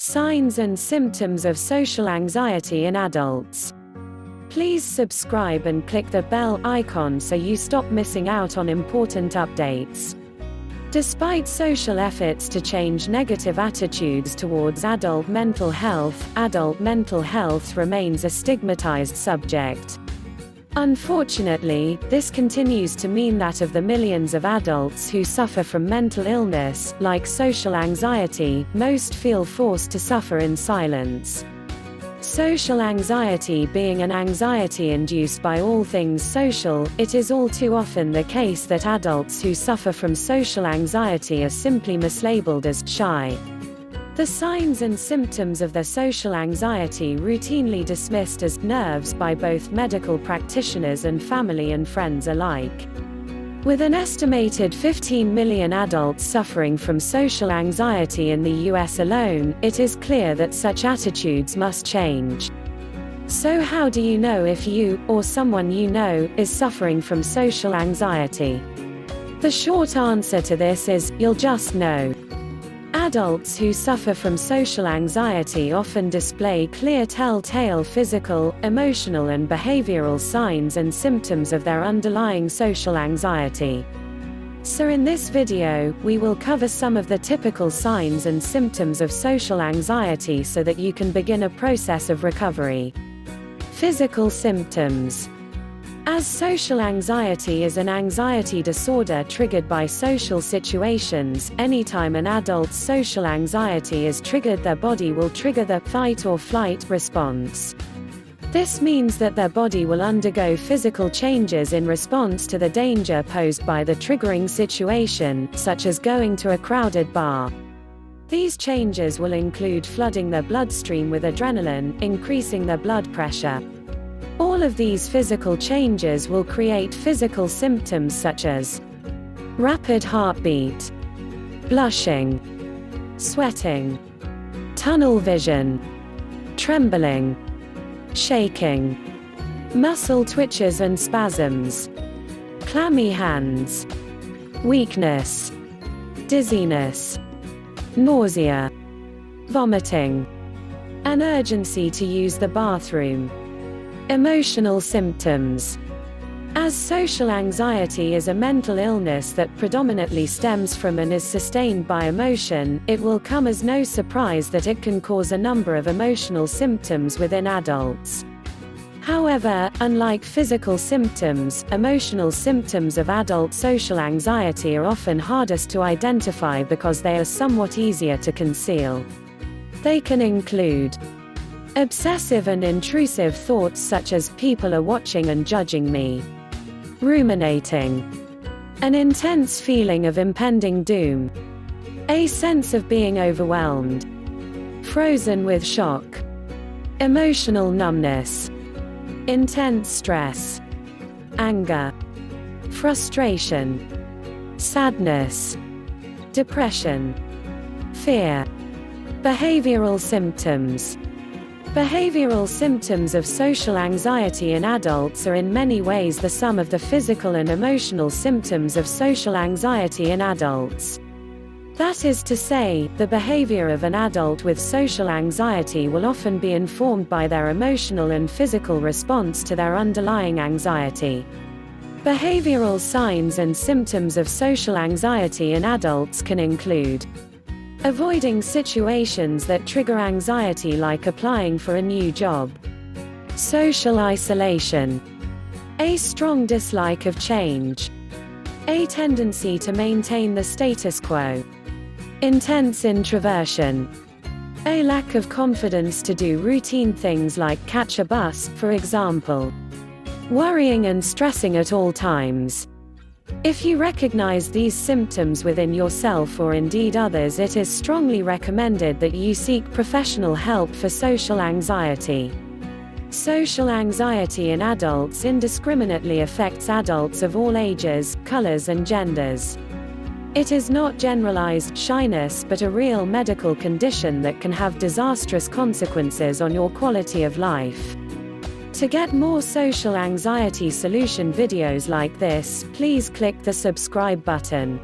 Signs and symptoms of social anxiety in adults. Please subscribe and click the bell icon so you stop missing out on important updates. Despite social efforts to change negative attitudes towards adult mental health remains a stigmatized subject. Unfortunately, this continues to mean that of the millions of adults who suffer from mental illness, like social anxiety, most feel forced to suffer in silence. Social anxiety being an anxiety induced by all things social, it is all too often the case that adults who suffer from social anxiety are simply mislabeled as shy. The signs and symptoms of their social anxiety routinely dismissed as nerves by both medical practitioners and family and friends alike. With an estimated 15 million adults suffering from social anxiety in the US alone, it is clear that such attitudes must change. So how do you know if you, or someone you know, is suffering from social anxiety? The short answer to this is, you'll just know. Adults who suffer from social anxiety often display clear telltale physical, emotional and behavioral signs and symptoms of their underlying social anxiety. So in this video, we will cover some of the typical signs and symptoms of social anxiety so that you can begin a process of recovery. Physical symptoms. As social anxiety is an anxiety disorder triggered by social situations, anytime an adult's social anxiety is triggered, their body will trigger the fight or flight response. This means that their body will undergo physical changes in response to the danger posed by the triggering situation, such as going to a crowded bar. These changes will include flooding their bloodstream with adrenaline, increasing their blood pressure. All of these physical changes will create physical symptoms such as rapid heartbeat, blushing, sweating, tunnel vision, trembling, shaking, muscle twitches and spasms, clammy hands, weakness, dizziness, nausea, vomiting, an urgency to use the bathroom. Emotional symptoms. As social anxiety is a mental illness that predominantly stems from and is sustained by emotion, it will come as no surprise that it can cause a number of emotional symptoms within adults. However, unlike physical symptoms, emotional symptoms of adult social anxiety are often hardest to identify because they are somewhat easier to conceal. They can include obsessive and intrusive thoughts such as, people are watching and judging me. Ruminating. An intense feeling of impending doom. A sense of being overwhelmed. Frozen with shock. Emotional numbness. Intense stress. Anger. Frustration. Sadness. Depression. Fear. Behavioral symptoms. Behavioral symptoms of social anxiety in adults are in many ways the sum of the physical and emotional symptoms of social anxiety in adults. That is to say, the behavior of an adult with social anxiety will often be informed by their emotional and physical response to their underlying anxiety. Behavioral signs and symptoms of social anxiety in adults can include avoiding situations that trigger anxiety, like applying for a new job. Social isolation. A strong dislike of change. A tendency to maintain the status quo. Intense introversion. A lack of confidence to do routine things like catch a bus, for example. Worrying and stressing at all times. If you recognize these symptoms within yourself or indeed others, it is strongly recommended that you seek professional help for social anxiety. Social anxiety in adults indiscriminately affects adults of all ages, colors and genders. It is not generalized shyness but a real medical condition that can have disastrous consequences on your quality of life. To get more social anxiety solution videos like this, please click the subscribe button.